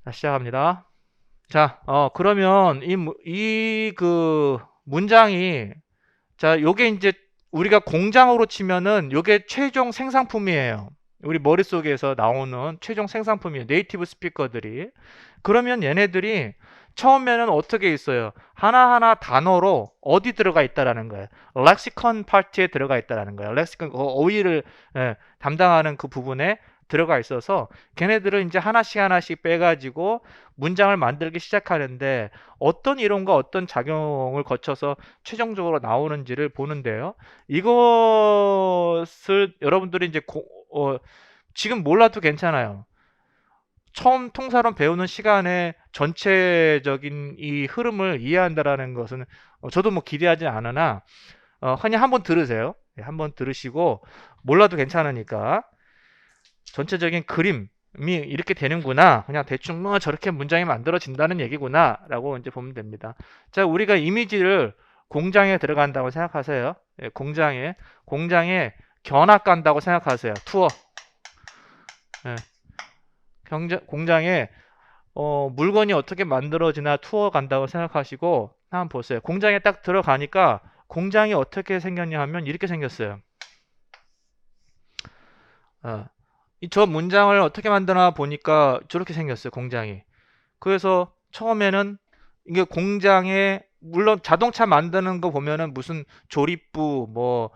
자, 시작합니다. 자, 그러면 그 문장이, 자, 요게 이제 우리가 공장으로 치면은 요게 최종 생산품이에요. 우리 머릿속에서 나오는 최종 생산품이에요. 네이티브 스피커들이. 그러면 얘네들이 처음에는 어떻게 있어요? 하나하나 단어로 어디 들어가 있다라는 거예요. 렉시컨 파트에 들어가 있다라는 거예요. 렉시컨, 어휘를 담당하는 그 부분에 들어가 있어서 걔네들을 이제 하나씩 하나씩 빼가지고 문장을 만들기 시작하는데 어떤 이론과 어떤 작용을 거쳐서 최종적으로 나오는지를 보는데요. 이것을 여러분들이 이제 지금 몰라도 괜찮아요. 처음 통사론 배우는 시간에 전체적인 이 흐름을 이해한다라는 것은 저도 뭐 기대하지 않으나 그냥 한번 들으세요. 네, 한번 들으시고 몰라도 괜찮으니까 전체적인 그림이 이렇게 되는구나. 그냥 대충 뭐 저렇게 문장이 만들어진다는 얘기구나 라고 이제 보면 됩니다. 자, 우리가 이미지를 공장에 들어간다고 생각하세요. 예, 공장에 견학 간다고 생각하세요. 투어. 예, 공장에 물건이 어떻게 만들어지나 투어 간다고 생각하시고 한번 보세요. 공장에 딱 들어가니까 공장이 어떻게 생겼냐 하면 이렇게 생겼어요. 어, 저 문장을 어떻게 만드나 보니까 저렇게 생겼어요. 공장이. 그래서 처음에는 이게 공장에 물론 자동차 만드는 거 보면은 무슨 조립부 뭐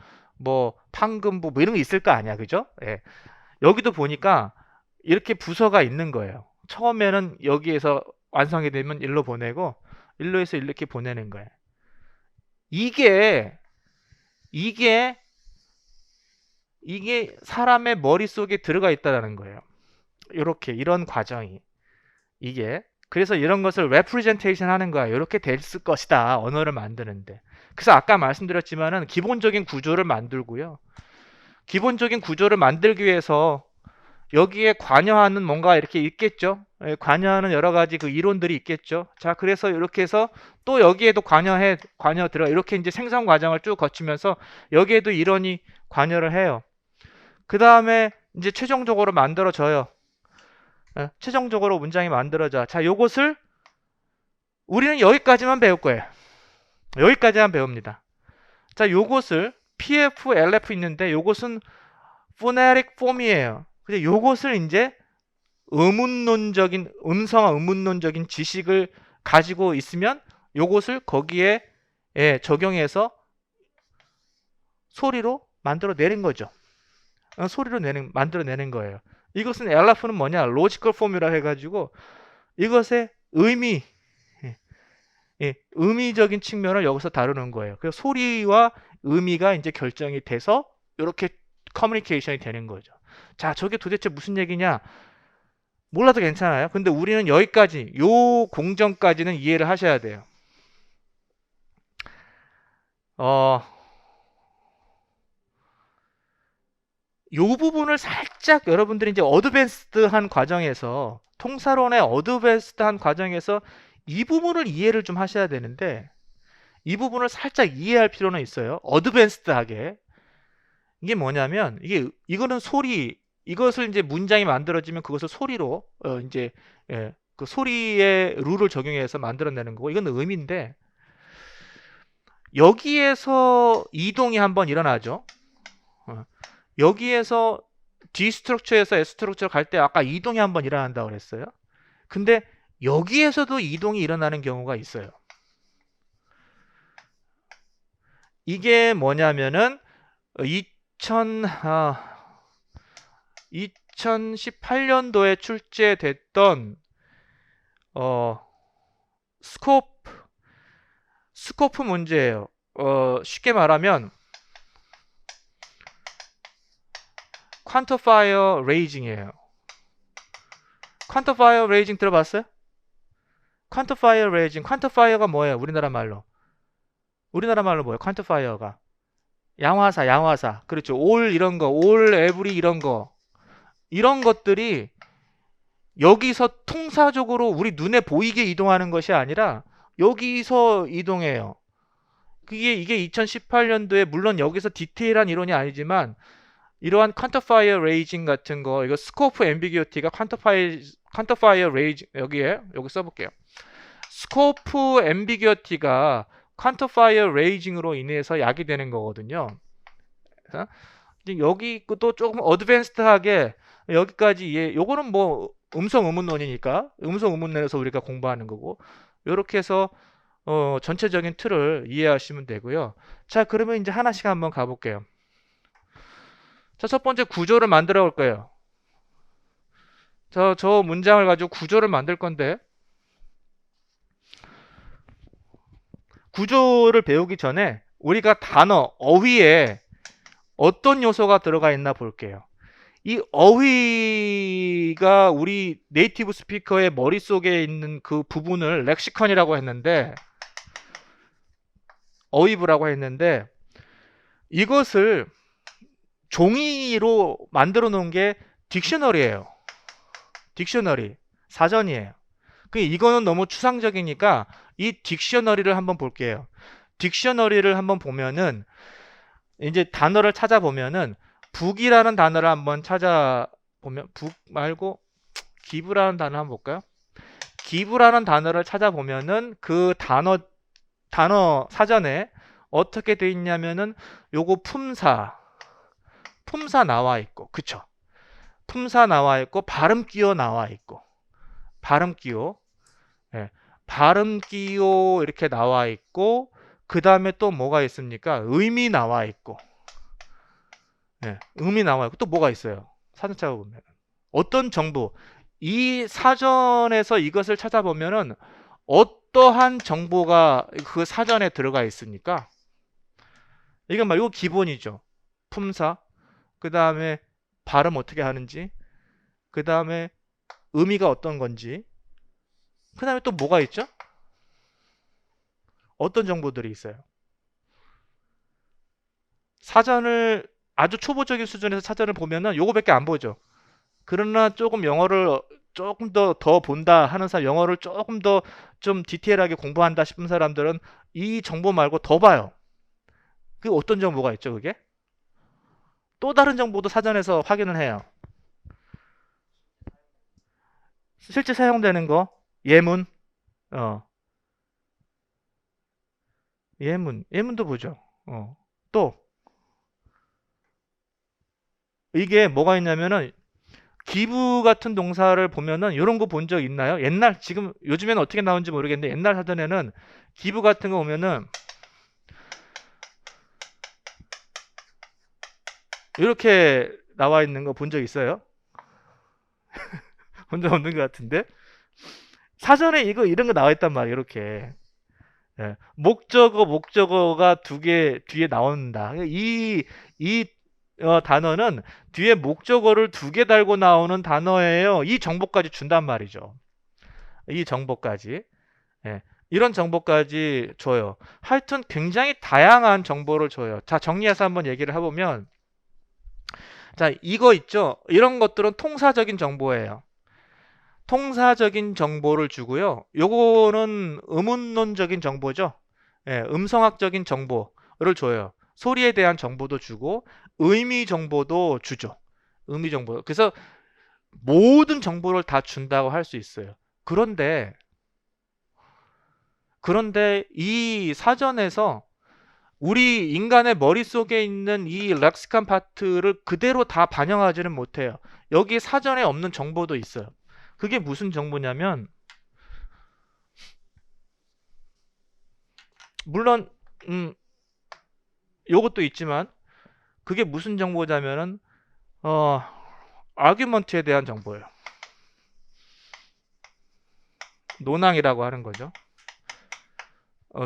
판금부 뭐 이런 게 있을 거 아니야. 그죠? 예. 여기도 보니까 이렇게 부서가 있는 거예요. 처음에는 여기에서 완성이 되면 일로 보내고 일로 해서 이렇게 보내는 거예요. 이게 이게 이게 사람의 머릿속에 들어가 있다는 거예요. 이렇게 이런 과정이 이게 그래서 이런 것을 representation 하는 거야. 이렇게 될 것이다. 언어를 만드는데. 그래서 아까 말씀드렸지만은 기본적인 구조를 만들고요. 기본적인 구조를 만들기 위해서 여기에 관여하는 뭔가 이렇게 있겠죠. 예, 관여하는 여러 가지 그 이론들이 있겠죠. 자, 그래서 이렇게 해서 또 여기에도 관여 들어 이렇게 이제 생성 과정을 쭉 거치면서 여기에도 이론이 관여를 해요. 그 다음에 이제 최종적으로 만들어져요. 예, 최종적으로 문장이 만들어져. 자, 요것을 우리는 여기까지만 배울 거예요. 여기까지만 배웁니다. 자, 요것을 PF, LF 있는데 요것은 phonetic form이에요. 근데 요것을 이제 음성화 의문론적인 지식을 가지고 있으면 요것을 거기에 적용해서 소리로 만들어내는 거죠. 소리로 만들어내는 거예요. 이것은 LF는 뭐냐? 로지컬 포뮬라 해가지고 이것의 예, 의미적인 측면을 여기서 다루는 거예요. 그래서 소리와 의미가 이제 결정이 돼서 이렇게 커뮤니케이션이 되는 거죠. 자, 저게 도대체 무슨 얘기냐? 몰라도 괜찮아요. 근데 우리는 여기까지, 요 공정까지는 이해를 하셔야 돼요. 어, 요 부분을 살짝 여러분들이 이제 어드밴스드한 과정에서, 통사론의 어드밴스드한 과정에서 이 부분을 이해를 좀 하셔야 되는데, 이 부분을 살짝 이해할 필요는 있어요. 어드밴스드하게. 이게 뭐냐면, 이거는 이것을 이제 문장이 만들어지면 그것을 소리로, 이제, 그 소리의 룰을 적용해서 만들어내는 거고, 이건 의미인데, 여기에서 이동이 한번 일어나죠. 어, 여기에서 D 스트럭처에서 S 스트럭처 갈 때 아까 이동이 한번 일어난다고 그랬어요. 근데 여기에서도 이동이 일어나는 경우가 있어요. 이게 뭐냐면은 2018년도에 출제됐던 어, 스코프 문제예요. 쉽게 말하면 퀀터파이어 레이징이에요. 퀀터파이어 레이징 들어봤어요? 퀀터파이어 레이징. 퀀터파이어가 뭐예요? 우리나라 말로 뭐예요? 퀀터파이어가 양화사. 그렇죠. 올 이런 거, 올 에브리 이런 거. 이런 것들이 여기서 통사적으로 우리 눈에 보이게 이동하는 것이 아니라 여기서 이동해요. 이게 2018년도에 물론 여기서 디테일한 이론이 아니지만 이러한 퀀티파이어 레이징 같은 거, 이거 스코프 앰비기어티가 퀀티파이어 레이징, 여기 써볼게요. 스코프 앰비기어티가 퀀티파이어 레이징으로 인해서 야기되는 거거든요. 그래서 여기 또 조금 어드밴스드하게 여기까지 요거는 뭐 음성 의문론이니까 음성 의문론에서 우리가 공부하는 거고, 요렇게 해서 전체적인 틀을 이해하시면 되고요. 자, 그러면 이제 하나씩 한번 가볼게요. 자, 첫 번째 구조를 만들어 볼 거예요. 저 문장을 가지고 구조를 만들 건데, 구조를 배우기 전에 우리가 단어, 어휘에 어떤 요소가 들어가 있나 볼게요. 이 어휘가 우리 네이티브 스피커의 머릿속에 있는 그 부분을 렉시컨이라고 했는데, 어휘부라고 했는데, 이것을 종이로 만들어 놓은 게 딕셔너리예요. 딕셔너리, 사전이에요. 이거는 너무 추상적이니까 이 딕셔너리를 한번 볼게요. 딕셔너리를 한번 보면은 이제 단어를 찾아보면은 북이라는 단어를 한번 찾아보면, 북 말고 기브라는 단어 한번 볼까요? 기브라는 단어를 찾아보면은 그 단어 사전에 어떻게 돼 있냐면은 요거 품사 나와 있고, 그쵸? 품사 나와 있고, 발음 끼어 나와 있고, 발음 끼어, 예, 발음 끼어 이렇게 나와 있고, 그 다음에 또 뭐가 있습니까? 의미 나와 있고, 예, 의미 나와 있고, 또 뭐가 있어요? 사전 찾아보면 어떤 정보, 이 사전에서 이것을 찾아보면은 어떠한 정보가 그 사전에 들어가 있습니까? 이건 말 이거 기본이죠. 품사, 그 다음에 발음 어떻게 하는지, 그 다음에 의미가 어떤 건지, 그 다음에 또 뭐가 있죠? 어떤 정보들이 있어요? 사전을 아주 초보적인 수준에서 사전을 보면은 요거밖에 안 보죠. 그러나 조금 영어를 조금 더 본다 하는 사람, 영어를 조금 더 좀 디테일하게 공부한다 싶은 사람들은 이 정보 말고 더 봐요. 그 어떤 정보가 있죠, 그게? 또 다른 정보도 사전에서 확인을 해요. 실제 사용되는 거, 예문, 어, 예문도 보죠. 또 이게 뭐가 있냐면은 기부 같은 동사를 보면은 이런 거 본 적 있나요? 옛날, 지금 요즘에는 어떻게 나오는지 모르겠는데 옛날 사전에는 기부 같은 거 보면은 이렇게 나와 있는 거 본 적 있어요? 본 적 없는 것 같은데 사전에 이런 거 나와 있단 말이에요. 이렇게, 예. 목적어가 두 개 뒤에 나온다. 이 단어는 뒤에 목적어를 두 개 달고 나오는 단어예요. 이 정보까지 준단 말이죠. 이 정보까지. 예. 이런 정보까지 줘요. 하여튼 굉장히 다양한 정보를 줘요. 자, 정리해서 한번 얘기를 해보면, 자, 이거 있죠? 이런 것들은 통사적인 정보예요. 통사적인 정보를 주고요. 요거는 의문론적인 정보죠. 예, 음성학적인 정보를 줘요. 소리에 대한 정보도 주고 의미 정보도 주죠. 의미 정보. 그래서 모든 정보를 다 준다고 할 수 있어요. 그런데 이 사전에서 우리 인간의 머릿속에 있는 이 렉시칸 파트를 그대로 다 반영하지는 못해요. 여기 사전에 없는 정보도 있어요. 그게 무슨 정보냐면, 물론 요것도 있지만, 그게 무슨 정보냐면은 어 아규먼트에 대한 정보예요. 논항이라고 하는 거죠.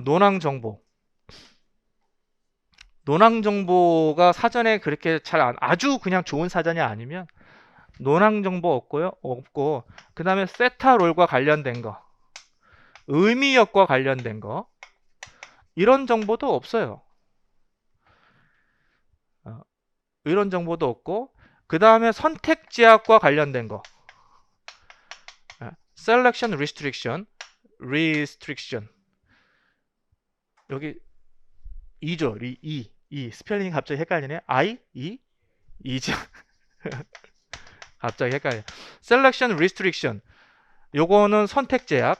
논항 정보. 논항 정보가 사전에 그렇게 아주 그냥 좋은 사전이 아니면 논항 정보 없고, 그 다음에 세타롤과 관련된 거, 의미역과 관련된 거, 이런 정보도 없어요. 이런 정보도 없고, 그 다음에 선택지압과 관련된 거, selection restriction. 여기 이죠. 스펠링이 갑자기 헷갈리네. I, E, 이제 갑자기 헷갈려. selection restriction. 요거는 선택 제약.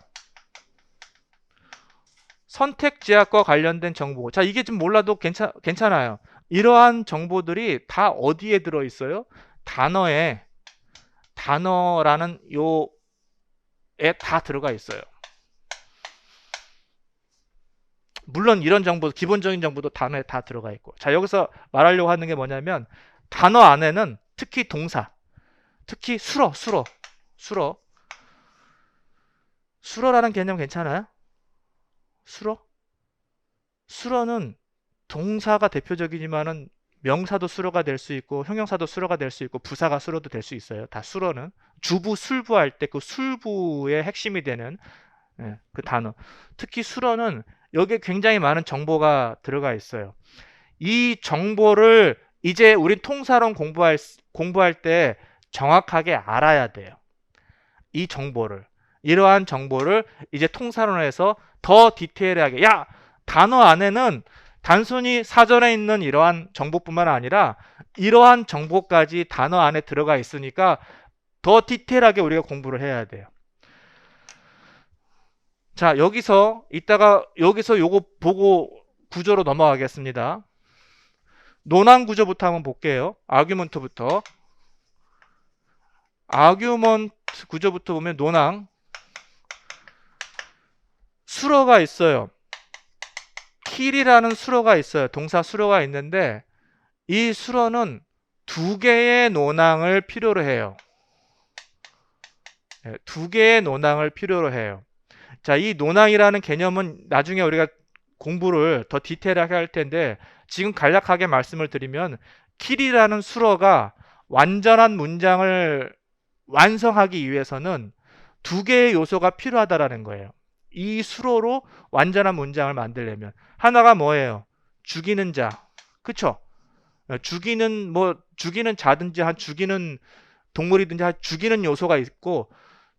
선택 제약과 관련된 정보. 자, 이게 좀 몰라도 괜찮아요. 이러한 정보들이 다 어디에 들어 있어요? 단어라는 요에 다 들어가 있어요. 물론 이런 정보, 기본적인 정보도 단어에 다 들어가 있고. 자, 여기서 말하려고 하는 게 뭐냐면 단어 안에는 특히 동사, 특히 수러라는 개념 괜찮아요? 수러는 동사가 대표적이지만은 명사도 수러가 될 수 있고 형용사도 수러가 될 수 있고 부사가 수러도 될 수 있어요. 다 수러는 주부 술부할 때 그 술부의 핵심이 되는 그 단어. 특히 수러는 여기에 굉장히 많은 정보가 들어가 있어요. 이 정보를 이제 우리 통사론 공부할 때 정확하게 알아야 돼요. 이 정보를. 이러한 정보를 이제 통사론에서 더 디테일하게, 야, 단어 안에는 단순히 사전에 있는 이러한 정보뿐만 아니라 이러한 정보까지 단어 안에 들어가 있으니까 더 디테일하게 우리가 공부를 해야 돼요. 자, 여기서 요거 보고 구조로 넘어가겠습니다. 논한 구조부터 한번 볼게요. 아규먼트부터. 아규먼트 구조부터 보면 논항. 수러가 있어요. 킬이라는 수러가 있어요. 동사 수러가 있는데 이 수러는 두 개의 논항을 필요로 해요. 두 개의 논항을 필요로 해요. 자, 이 논항이라는 개념은 나중에 우리가 공부를 더 디테일하게 할 텐데 지금 간략하게 말씀을 드리면 킬이라는 수러가 완전한 문장을 완성하기 위해서는 두 개의 요소가 필요하다라는 거예요. 이 수로로 완전한 문장을 만들려면 하나가 뭐예요? 죽이는 자. 그쵸? 죽이는 자든지 죽이는 동물이든지 죽이는 요소가 있고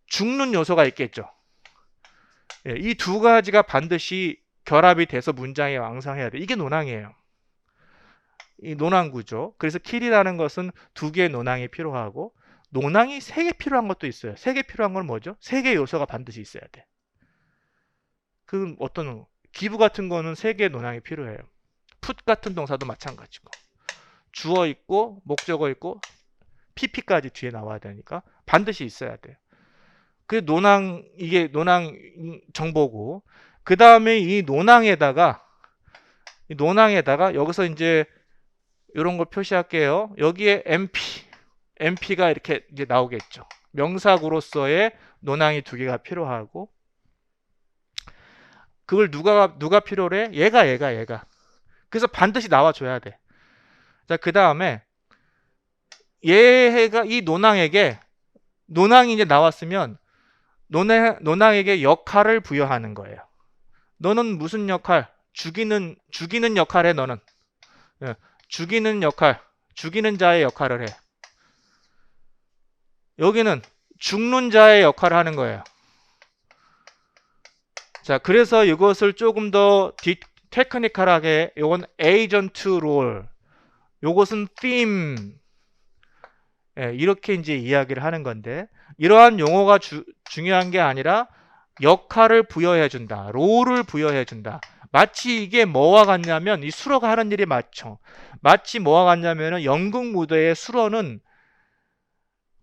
죽는 요소가 있겠죠. 이 두 가지가 반드시 결합이 돼서 문장이 완성해야 돼. 이게 논항이에요. 이 논항 구조. 그래서 킬이라는 것은 두 개의 논항이 필요하고 논항이 세 개 필요한 것도 있어요. 세 개 필요한 건 뭐죠? 세 개의 요소가 반드시 있어야 돼. 그 어떤 기부 같은 거는 세 개의 논항이 필요해요. put 같은 동사도 마찬가지고. 주어 있고 목적어 있고 pp까지 뒤에 나와야 되니까 반드시 있어야 돼요. 이게 논항 정보고 그 다음에 이 논항에다가 여기서 이제 이런 걸 표시할게요. 여기에 MP가 이렇게 이제 나오겠죠. 명사구로서의 논항이 두 개가 필요하고 그걸 누가 필요로 해? 얘가. 그래서 반드시 나와줘야 돼. 자, 그 다음에 얘가 이 논항이 이제 나왔으면 논항에게 역할을 부여하는 거예요. 너는 무슨 역할? 죽이는 역할 해, 너는. 죽이는 역할, 죽이는 자의 역할을 해. 여기는 죽는 자의 역할을 하는 거예요. 자, 그래서 이것을 조금 더 테크니컬하게 요건 에이전트 롤, 요것은 theme, 이렇게 이제 이야기를 하는 건데 이러한 용어가 중요한 게 아니라 역할을 부여해 준다. 롤을 부여해 준다. 마치 이게 뭐와 같냐면 이 수러가 하는 일이 마치 뭐와 같냐면은 연극 무대의 수러는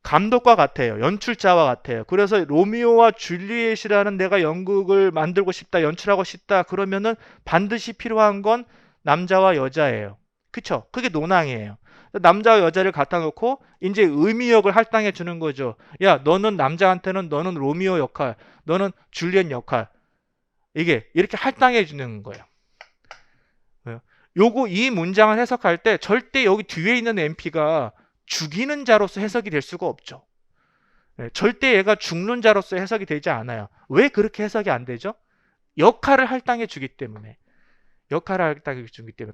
감독과 같아요. 연출자와 같아요. 그래서 로미오와 줄리엣이라는 내가 연극을 만들고 싶다, 연출하고 싶다 그러면은 반드시 필요한 건 남자와 여자예요. 그쵸? 그게 논항이에요. 남자와 여자를 갖다 놓고 이제 의미역을 할당해 주는 거죠. 야, 너는 남자한테는 너는 로미오 역할, 너는 줄리엣 역할. 이게 이렇게 할당해 주는 거예요. 이 문장을 해석할 때 절대 여기 뒤에 있는 MP가 죽이는 자로서 해석이 될 수가 없죠. 절대 얘가 죽는 자로서 해석이 되지 않아요. 왜 그렇게 해석이 안 되죠? 역할을 할당해 주기 때문에.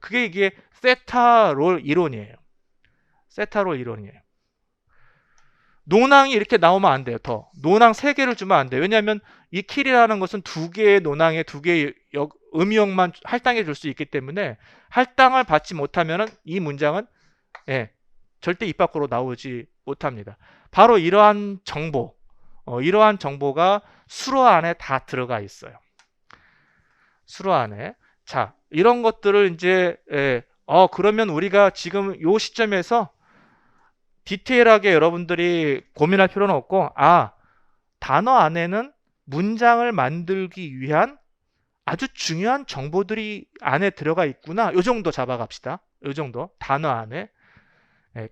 그게 이게 세타롤 이론이에요. 논항이 이렇게 나오면 안 돼요. 논항 3개를 주면 안 돼요. 왜냐하면 이 킬이라는 것은 두 개의 논항에 두 개의 의미역만 할당해 줄 수 있기 때문에 할당을 받지 못하면 이 문장은 절대 입 밖으로 나오지 못합니다. 바로 이러한 정보, 이러한 정보가 수로 안에 다 들어가 있어요. 수로 안에. 자, 이런 것들을 이제 그러면 우리가 지금 요 시점에서 디테일하게 여러분들이 고민할 필요는 없고, 단어 안에는 문장을 만들기 위한 아주 중요한 정보들이 안에 들어가 있구나. 요 정도 잡아갑시다. 요 정도 단어 안에.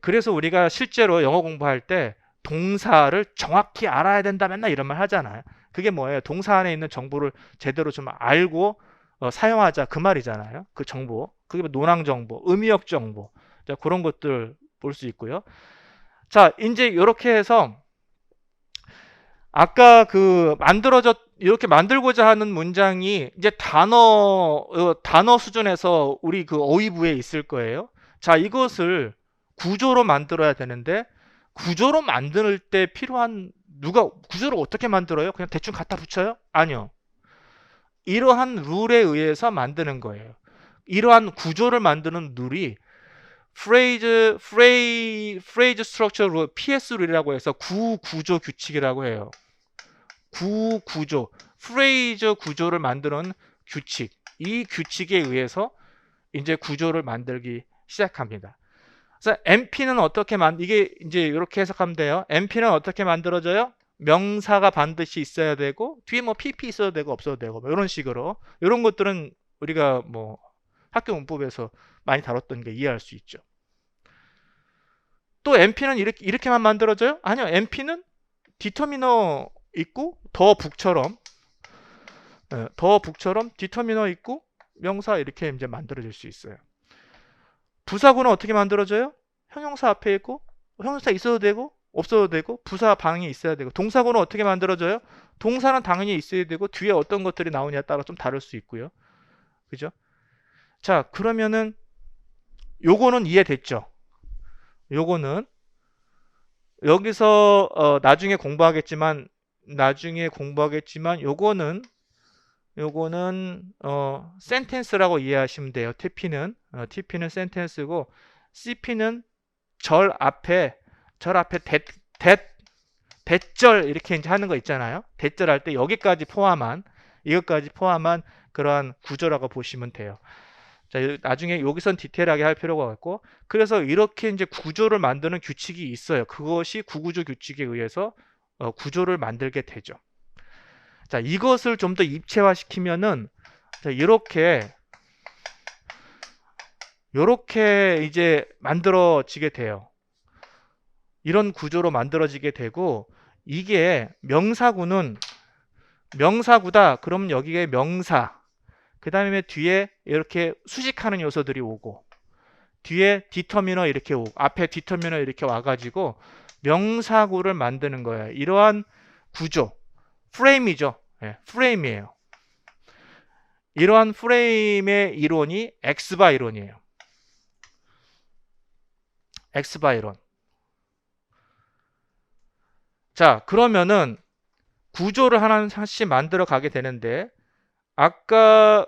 그래서 우리가 실제로 영어 공부할 때 동사를 정확히 알아야 된다 맨날 이런 말 하잖아요. 그게 뭐예요? 동사 안에 있는 정보를 제대로 좀 알고 사용하자 그 말이잖아요. 그 정보. 그게 논항 정보, 의미역 정보. 자, 그런 것들 볼 수 있고요. 자, 이제 이렇게 해서 아까 이렇게 만들고자 하는 문장이 이제 단어 수준에서 우리 그 어휘부에 있을 거예요. 자, 이것을 구조로 만들어야 되는데, 구조로 만들 때 필요한, 구조를 어떻게 만들어요? 그냥 대충 갖다 붙여요? 아니요. 이러한 룰에 의해서 만드는 거예요. 이러한 구조를 만드는 룰이 프레이즈 스트럭처 룰, PS 룰이라고 해서 구구조 규칙이라고 해요. 구구조, 프레이즈 구조를 만드는 규칙. 이 규칙에 의해서 이제 구조를 만들기 시작합니다. 그래서 MP는 이게 이제 이렇게 해석하면 돼요. MP는 어떻게 만들어져요? 명사가 반드시 있어야 되고, 뒤에 뭐 PP 있어도 되고 없어도 되고, 뭐 이런 식으로. 이런 것들은 우리가 뭐 학교 문법에서 많이 다뤘던 게 이해할 수 있죠. 또 MP는 이렇게만 만들어져요? 아니요. MP는 디터미너 있고 더 북처럼 디터미너 있고 명사 이렇게 이제 만들어질 수 있어요. 부사구는 어떻게 만들어져요? 형용사 앞에 있고, 형용사 있어도 되고 없어도 되고, 부사 방이 있어야 되고. 동사구는 어떻게 만들어져요? 동사는 당연히 있어야 되고 뒤에 어떤 것들이 나오냐에 따라 좀 다를 수 있고요. 그죠? 자, 그러면은 요거는 이해됐죠? 요거는 여기서 나중에 공부하겠지만 요거는 센텐스라고 이해하시면 돼요. TP는 센텐스고, CP는 절 앞에 대절 이렇게 이제 하는 거 있잖아요. 대절 할 때 이것까지 포함한 그러한 구조라고 보시면 돼요. 자, 나중에 여기선 디테일하게 할 필요가 없고, 그래서 이렇게 이제 구조를 만드는 규칙이 있어요. 그것이 구구조 규칙에 의해서 구조를 만들게 되죠. 자, 이것을 좀 더 입체화시키면은, 자, 이렇게 이제 만들어지게 돼요. 이런 구조로 만들어지게 되고, 이게 명사구다. 그럼 여기에 명사, 그 다음에 뒤에 이렇게 수식하는 요소들이 오고, 뒤에 디터미너 이렇게 오고, 앞에 디터미너 이렇게 와가지고 명사구를 만드는 거예요. 이러한 구조, 프레임이죠. 프레임이에요. 이러한 프레임의 이론이 엑스바 이론이에요. 엑스바 이론. 자, 그러면은 구조를 하나씩 만들어 가게 되는데, 아까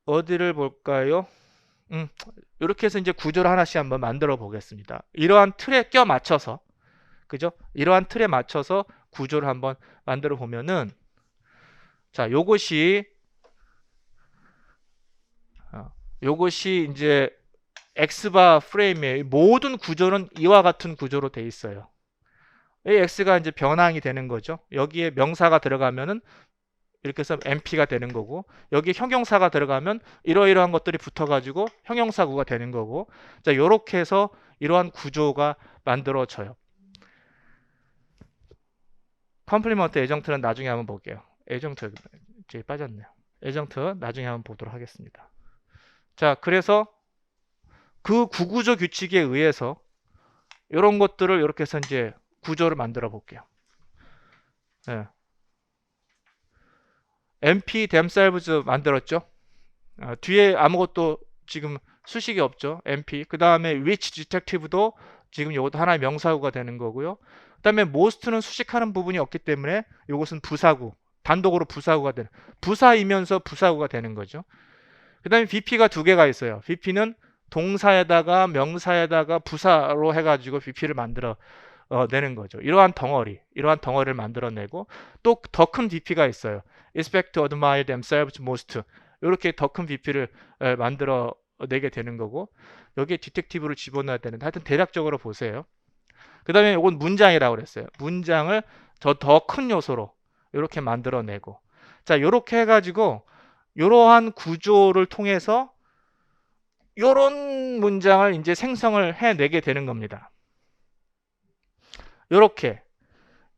어디를 볼까요? 이렇게 해서 이제 구조를 하나씩 한번 만들어 보겠습니다. 이러한 틀에 껴 맞춰서, 그죠? 이러한 틀에 맞춰서 구조를 한번 만들어 보면은, 자, 요것이 이제 X바 프레임의 모든 구조는 이와 같은 구조로 돼 있어요. 이 X가 이제 변항이 되는 거죠. 여기에 명사가 들어가면은 이렇게 해서 MP가 되는 거고, 여기 형용사가 들어가면 이러이러한 것들이 붙어가지고 형용사구가 되는 거고. 자, 요렇게 해서 이러한 구조가 만들어져요. 컴플리먼트 에정트는 나중에 한번 볼게요. 에정트 이제 빠졌네요. 에정트 나중에 한번 보도록 하겠습니다. 자, 그래서 그 구구조 규칙에 의해서 이런 것들을 이렇게 해서 이제 구조를 만들어 볼게요. MP themselves 만들었죠. 뒤에 아무것도 지금 수식이 없죠. MP. 그 다음에 which detective도 지금 이것도 하나의 명사구가 되는 거고요. 그 다음에 most는 수식하는 부분이 없기 때문에 이것은 부사구, 단독으로 부사구가 되는, 부사이면서 부사구가 되는 거죠. 그 다음에 BP가 두 개가 있어요. BP는 동사에다가 명사에다가 부사로 해가지고 BP를 만들어 내는 거죠. 이러한 덩어리를 만들어내고 또 더 큰 BP가 있어요. expect to admire themselves most. 이렇게 더 큰 BP를 만들어 내게 되는 거고 여기에 디텍티브를 집어넣어야 되는데 하여튼 대략적으로 보세요. 그 다음에 이건 문장이라고 그랬어요. 문장을 더 큰 요소로 이렇게 만들어내고 자 이렇게 해가지고 이러한 구조를 통해서 이런 문장을 이제 생성을 해내게 되는 겁니다. 이렇게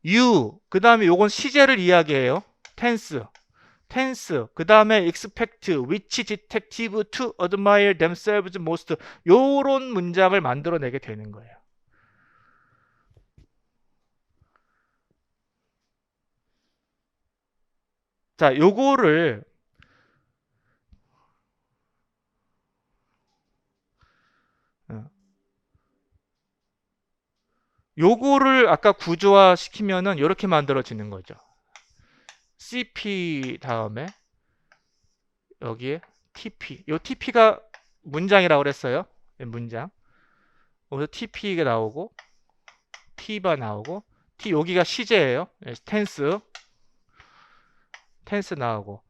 you 그 다음에 요건 시제를 이야기해요. tense 그 다음에 expect which detective to admire themselves most 요런 문장을 만들어내게 되는 거예요. 자 요거를 아까 구조화 시키면은 이렇게 만들어지는 거죠. CP 다음에 여기에 TP. 요 TP가 문장이라고 그랬어요. 문장. 여기서 TP가 나오고 T가 나오고 T 여기가 시제예요. 텐스 나오고.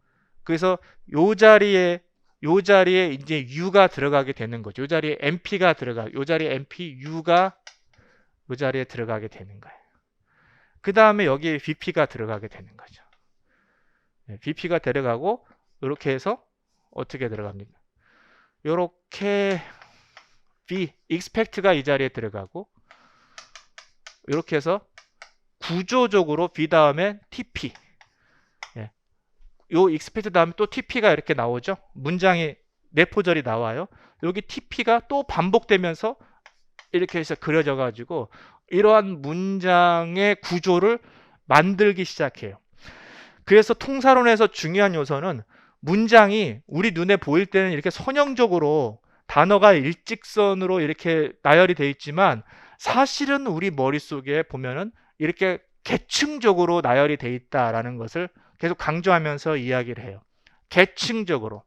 그래서 요 자리에 이제 U가 들어가게 되는 거죠. 요 자리에 MP가 요 자리에 MP U가 요 자리에 들어가게 되는 거예요. 그 다음에 여기에 BP가 들어가게 되는 거죠. BP가 들어가고 이렇게 해서 어떻게 들어갑니까? 이렇게 expect가 이 자리에 들어가고 이렇게 해서 구조적으로 B 다음에 TP 요 expect 다음에 또 TP가 이렇게 나오죠. 문장이 내포절이 나와요. 여기 TP가 또 반복되면서 이렇게 해서 그려져 가지고 이러한 문장의 구조를 만들기 시작해요. 그래서 통사론에서 중요한 요소는 문장이 우리 눈에 보일 때는 이렇게 선형적으로 단어가 일직선으로 이렇게 나열이 되어 있지만 사실은 우리 머릿속에 보면은 이렇게 계층적으로 나열이 되어 있다라는 것을 계속 강조하면서 이야기를 해요. 계층적으로.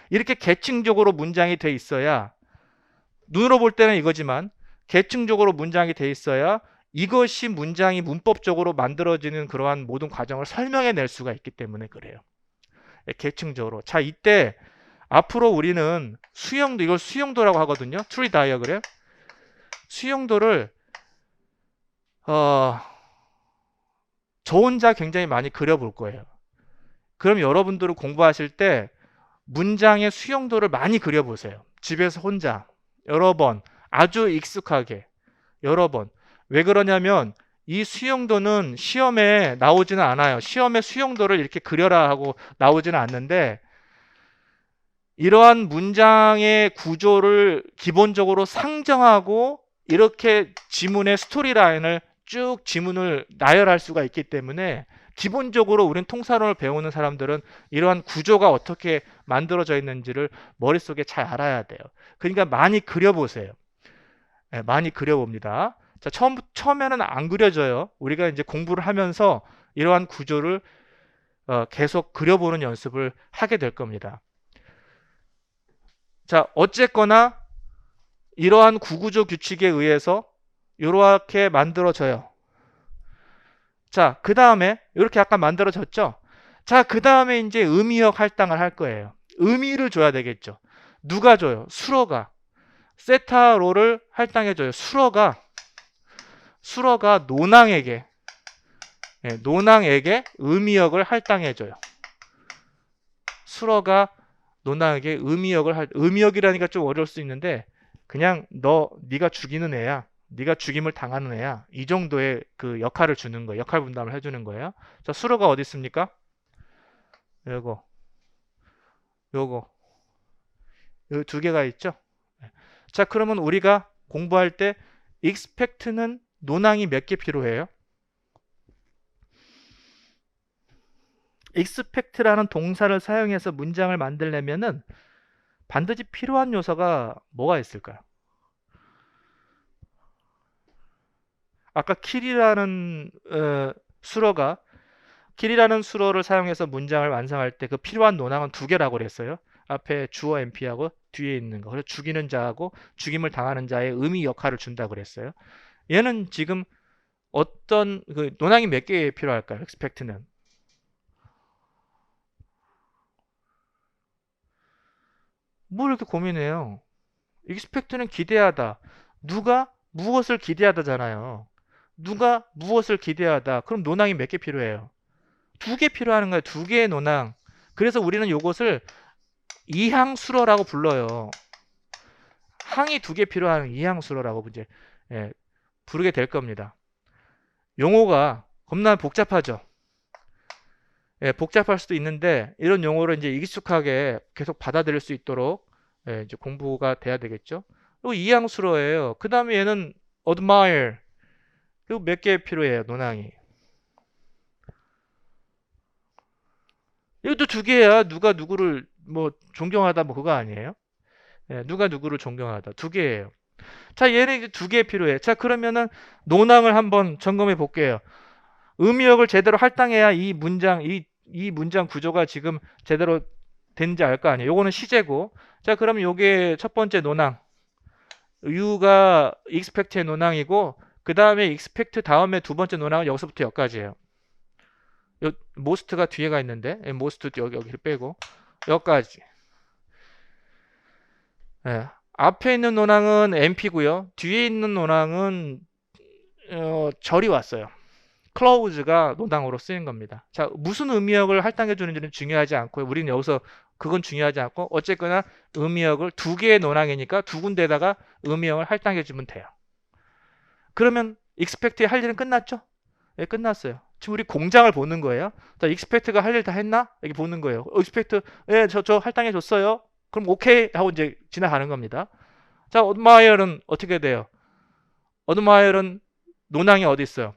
이렇게 계층적으로 문장이 돼 있어야 눈으로 볼 때는 이거지만 계층적으로 문장이 돼 있어야 이것이 문장이 문법적으로 만들어지는 그러한 모든 과정을 설명해 낼 수가 있기 때문에 그래요. 계층적으로. 자, 이때 앞으로 우리는 수용도, 이걸 수용도라고 하거든요. 트리 다이어그램. 수용도를 저 혼자 굉장히 많이 그려볼 거예요. 그럼 여러분들은 공부하실 때 문장의 수용도를 많이 그려보세요. 집에서 혼자 여러 번 아주 익숙하게 여러 번. 왜 그러냐면 이 수용도는 시험에 나오지는 않아요. 시험에 수용도를 이렇게 그려라 하고 나오지는 않는데 이러한 문장의 구조를 기본적으로 상정하고 이렇게 지문의 스토리라인을 쭉 지문을 나열할 수가 있기 때문에 기본적으로 우린 통사론을 배우는 사람들은 이러한 구조가 어떻게 만들어져 있는지를 머릿속에 잘 알아야 돼요. 그러니까 많이 그려보세요. 네, 많이 그려봅니다. 자, 처음에는 안 그려져요. 우리가 이제 공부를 하면서 이러한 구조를 계속 그려보는 연습을 하게 될 겁니다. 자, 어쨌거나 이러한 구구조 규칙에 의해서 이렇게 만들어져요. 자, 그 다음에 이렇게 약간 만들어졌죠? 자, 그 다음에 이제 의미역 할당을 할 거예요. 의미를 줘야 되겠죠. 누가 줘요? 수로가. 세타로를 할당해줘요. 수로가 논항에게 의미역을 할당해줘요. 수로가 논항에게 의미역이라니까 좀 어려울 수 있는데 그냥 네가 죽이는 애야. 네가 죽임을 당하는 애야. 이 정도의 그 역할을 주는 거예요. 역할 분담을 해주는 거예요. 자, 수로가 어디 있습니까? 요거 요 두 개가 있죠. 자, 그러면 우리가 공부할 때 expect는 논항이 몇 개 필요해요? expect라는 동사를 사용해서 문장을 만들려면은 반드시 필요한 요소가 뭐가 있을까요? 아까 kill이라는 수로를 사용해서 문장을 완성할 때 그 필요한 논항은 두 개라고 그랬어요. 앞에 주어 NP하고 뒤에 있는 거. 그래서 죽이는 자하고 죽임을 당하는 자의 의미 역할을 준다 그랬어요. 얘는 지금 어떤 그 논항이 몇 개 필요할까요? expect는 뭘 이렇게 고민해요? expect는 기대하다. 누가 무엇을 기대하다잖아요. 누가 무엇을 기대하다. 그럼 논항이 몇 개 필요해요? 두 개 필요하는 거예요. 두 개의 논항. 그래서 우리는 이것을 이항수로라고 불러요. 항이 두 개 필요한 이항수로라고 이제 부르게 될 겁니다. 용어가 겁나 복잡하죠. 복잡할 수도 있는데 이런 용어를 이제 익숙하게 계속 받아들일 수 있도록 이제 공부가 돼야 되겠죠. 그리고 이항수로예요. 그 다음에 얘는 admire. 그리고 몇 개 필요해요, 논항이. 이것도 두 개야. 누가 누구를 뭐 존경하다 뭐 그거 아니에요? 누가 누구를 존경하다. 두 개예요. 자, 얘는 이제 두 개 필요해. 자, 그러면은 논항을 한번 점검해 볼게요. 의미역을 제대로 할당해야 이 문장 구조가 지금 제대로 된지 알 거 아니에요. 요거는 시제고. 자, 그러면 요게 첫 번째 논항. U가 expect의 논항이고, 그 다음에 expect 다음에 두 번째 논항은 여기서부터 여기까지예요. 요 most가 뒤에가 있는데, most 여기를 빼고, 여기까지. 앞에 있는 논항은 NP고요. 뒤에 있는 논항은 절이 왔어요. clause가 논항으로 쓰인 겁니다. 자, 무슨 의미역을 할당해 주는지는 중요하지 않고요. 우리는 여기서 그건 중요하지 않고 어쨌거나 의미역을 두 개의 논항이니까 두 군데다가 의미역을 할당해 주면 돼요. 그러면 expect의 할 일은 끝났죠? 네, 끝났어요. 지금 우리 공장을 보는 거예요. 자, expect가 할 일 다 했나? 이렇게 보는 거예요. expect, 저 할당해 줬어요. 그럼 오케이 하고 이제 지나가는 겁니다. 자, admire는 어떻게 돼요? admire는 논항이 어디 있어요?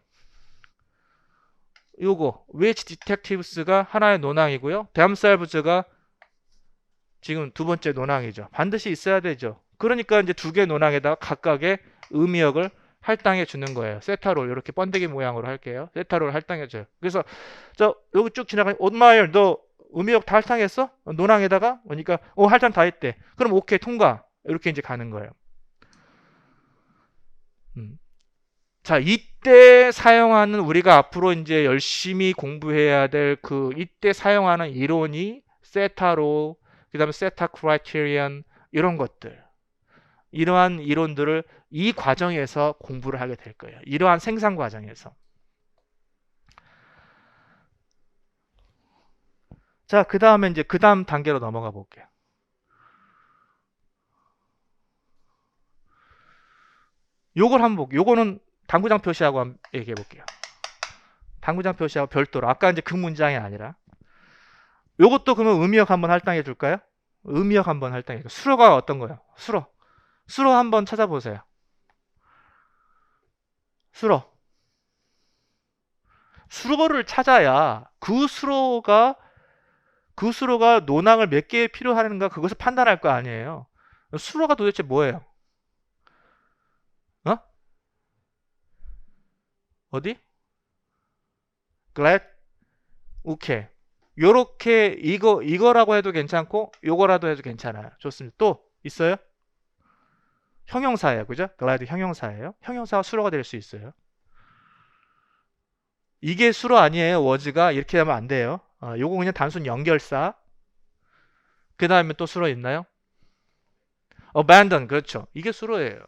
요거 which detectives가 하나의 논항이고요. themselves가 지금 두 번째 논항이죠. 반드시 있어야 되죠. 그러니까 이제 두 개 논항에다가 각각의 의미역을 할당해 주는 거예요. 세타롤 이렇게 번데기 모양으로 할게요. 세타롤 할당해 줘요. 그래서 저 여기 쭉 지나가면 admire 너 의미역 다 할당했어? 논항에다가 그러니까 할당 다 했대. 그럼 오케이 통과 이렇게 이제 가는 거예요. 자, 이때 사용하는 우리가 앞으로 이제 열심히 공부해야 될 그 이때 사용하는 이론이 세타로, 그다음에 세타 크라이테리언 이런 것들. 이러한 이론들을 이 과정에서 공부를 하게 될 거예요. 이러한 생산 과정에서. 자, 그다음에 이제 그다음 단계로 넘어가 볼게요. 요걸 한번 볼게요. 요거는 당구장 표시하고 한번 얘기해 볼게요. 당구장 표시하고 별도로. 아까 이제 그 문장이 아니라. 요것도 그러면 의미역 한번 할당해 줄까요? 의미역 한번 할당해. 수로가 어떤 거예요? 수로. 수로 한번 찾아보세요. 수로. 수로를 찾아야 그 수로가 논항을 몇 개 필요하는가 그것을 판단할 거 아니에요. 수로가 도대체 뭐예요? 어? 어디? glad? 오케이. 요렇게 이거라고 해도 괜찮고 요거라도 해도 괜찮아요. 좋습니다. 또 있어요? 형용사예요. 그죠? glad 형용사예요. 형용사가 수로가 될 수 있어요. 이게 수로 아니에요. 워즈가 이렇게 하면 안 돼요. 요거 그냥 단순 연결사. 그 다음에 또 수로 있나요? abandon 그렇죠. 이게 수로예요.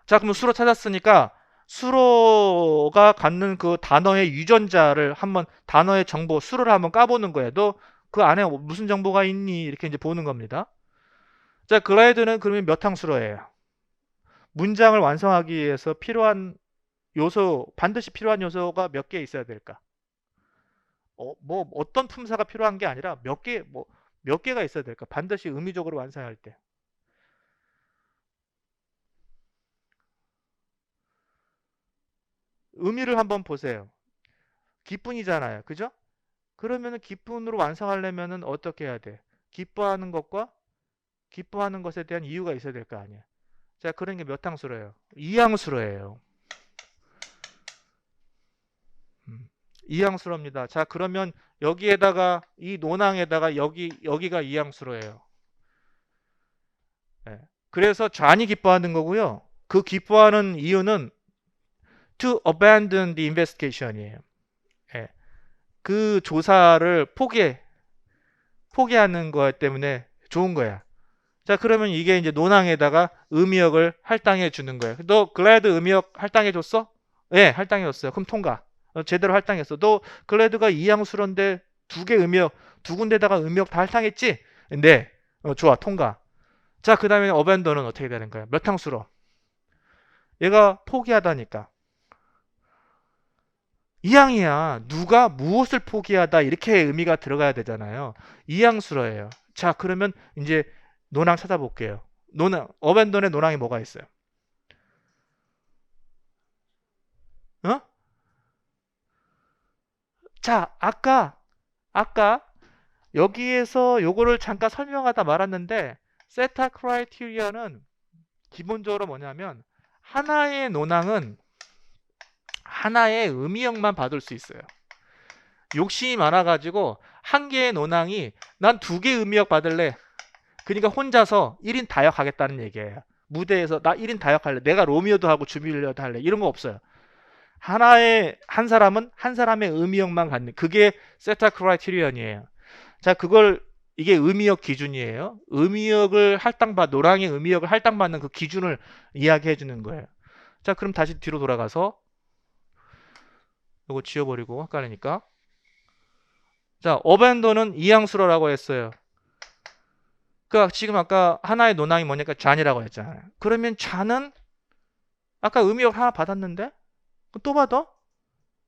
자, 그럼 수로 찾았으니까 수로가 갖는 그 단어의 유전자를 한번 단어의 정보 수로를 한번 까보는 거예요. 너 그 안에 무슨 정보가 있니? 이렇게 이제 보는 겁니다. 자, 글라이드는 그러면 몇 항 수로예요? 문장을 완성하기 위해서 필요한 요소, 반드시 필요한 요소가 몇 개 있어야 될까? 뭐 어떤 품사가 필요한 게 아니라 몇 개가 있어야 될까? 반드시 의미적으로 완성할 때. 의미를 한번 보세요. 기쁜이잖아요. 그죠? 그러면은 기쁜으로 완성하려면은 어떻게 해야 돼? 기뻐하는 것과 기뻐하는 것에 대한 이유가 있어야 될 거 아니야. 자, 그런 게 몇 항수로예요? 2항수로예요. 이항수로입니다. 자, 그러면 여기에다가 이 논항에다가 여기가 이항수로예요. 예. 그래서 좌니 기뻐하는 거고요. 그 기뻐하는 이유는 to abandon the investigation이에요. 예. 그 조사를 포기하는 거 때문에 좋은 거야. 자, 그러면 이게 이제 논항에다가 의미역을 할당해 주는 거예요. 너 glad 의미역 할당해 줬어? 예, 할당해 줬어요. 그럼 통과. 제대로 할당했어. 너 glad가 이항수로인데 두 개 의미역, 두 군데다가 의미역 다 할당했지? 네. 좋아. 통과. 자, 그 다음에 abandon은 어떻게 되는 거야? 몇 항수로? 얘가 포기하다니까. 이항이야. 누가 무엇을 포기하다 이렇게 의미가 들어가야 되잖아요. 이항수로예요. 자, 그러면 이제 논항 찾아볼게요. 논항, 어벤던의 논항이 뭐가 있어요? 어? 자, 아까 여기에서 요거를 잠깐 설명하다 말았는데 세타 크라이테리아는 기본적으로 뭐냐면 하나의 논항은 하나의 의미역만 받을 수 있어요. 욕심이 많아가지고 한 개의 논항이 난 두 개 의미역 받을래. 그러니까 혼자서 1인 다역 하겠다는 얘기예요. 무대에서 나 1인 다역 할래. 내가 로미오도 하고 주빌리어도 할래. 이런 거 없어요. 한 사람은 한 사람의 의미역만 갖는 그게 세타 크라이테리언이에요. 자, 그걸 이게 의미역 기준이에요. 의미역을 노랑의 의미역을 할당받는 그 기준을 이야기해 주는 거예요. 자, 그럼 다시 뒤로 돌아가서 이거 지워버리고 헷갈리니까. 자, 어벤더는 이항수로라고 했어요. 그러니까 지금 아까 하나의 논항이 뭐냐니까 잔이라고 했잖아요. 그러면 잔은 아까 의미역 하나 받았는데 또 받아?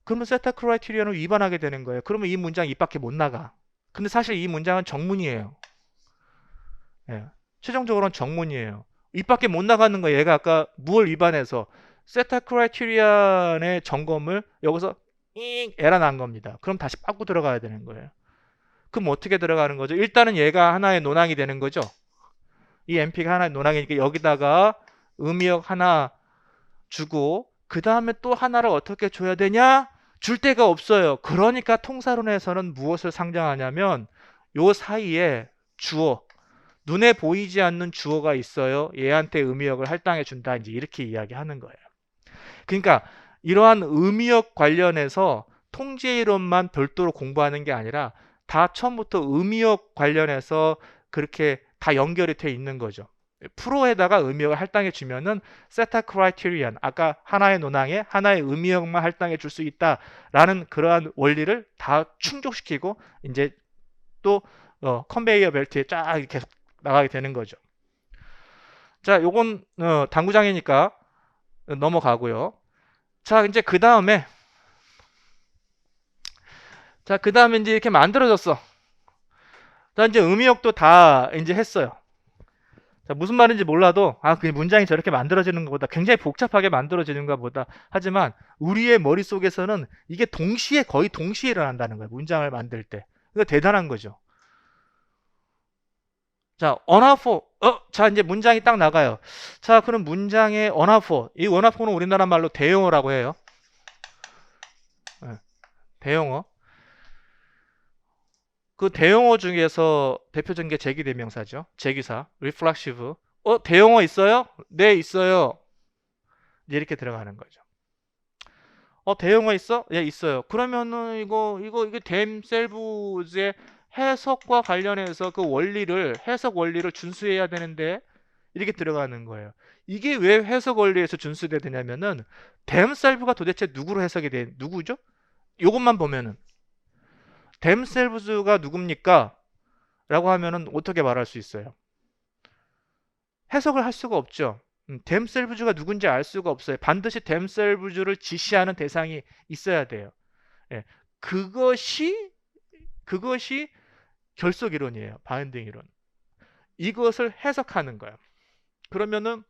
그러면 세타 크라이테리언을 위반하게 되는 거예요. 그러면 이 문장 입 밖에 못 나가. 근데 사실 이 문장은 정문이에요. 예. 최종적으로는 정문이에요. 입 밖에 못 나가는 거예요. 얘가 아까 무엇 위반해서 세타 크라이테리언의 점검을 여기서 에러 난 겁니다. 그럼 다시 빠꾸 들어가야 되는 거예요. 그럼 어떻게 들어가는 거죠? 일단은 얘가 하나의 논항이 되는 거죠. 이 MP가 하나의 논항이니까 여기다가 의미역 하나 주고 그 다음에 또 하나를 어떻게 줘야 되냐? 줄 데가 없어요. 그러니까 통사론에서는 무엇을 상정하냐면 요 사이에 주어, 눈에 보이지 않는 주어가 있어요. 얘한테 의미역을 할당해 준다. 이제 이렇게 이야기하는 거예요. 그러니까 이러한 의미역 관련해서 통제이론만 별도로 공부하는 게 아니라 다 처음부터 의미역 관련해서 그렇게 다 연결이 돼 있는 거죠. 프로에다가 의미역을 할당해 주면은 세타 크라이테리언 아까 하나의 논항에 하나의 의미역만 할당해 줄 수 있다라는 그러한 원리를 다 충족시키고 이제 또 컨베이어 벨트에 쫙 계속 나가게 되는 거죠. 자, 요건 당구장이니까 넘어가고요. 자, 이제 그 다음에 이제 이렇게 만들어졌어. 자, 이제 의미역도 다 이제 했어요. 자, 무슨 말인지 몰라도 그 문장이 저렇게 만들어지는 것보다 굉장히 복잡하게 만들어지는 것보다 하지만 우리의 머릿속에서는 이게 거의 동시에 일어난다는 거예요. 문장을 만들 때. 이거 대단한 거죠. 자, 언어포. 자, 이제 문장이 딱 나가요. 자, 그럼 문장의 언어포. 이 언어포는 우리나라 말로 대용어라고 해요. 대용어. 그 대용어 중에서 대표적인 게 제기대명사죠. 제기사, reflexive. 대용어 있어요? 네, 있어요. 이렇게 들어가는 거죠. 대용어 있어? 예, 있어요. 그러면은 이게 댐셀브즈의 해석과 관련해서 그 해석 원리를 준수해야 되는데 이렇게 들어가는 거예요. 이게 왜 해석 원리에서 준수돼야 되냐면은 댐셀브가 도대체 누구죠? 요것만 보면은 댐셀브즈가 누굽니까? 라고 하면은 어떻게 말할 수 있어요? 해석을 할 수가 없죠. 댐셀브즈가 누군지 알 수가 없어요. 반드시 댐셀브즈를 지시하는 대상이 있어야 돼요. 예. 그것이 결속 이론이에요. 바인딩 이론. 이것을 해석하는 거예요. 그러면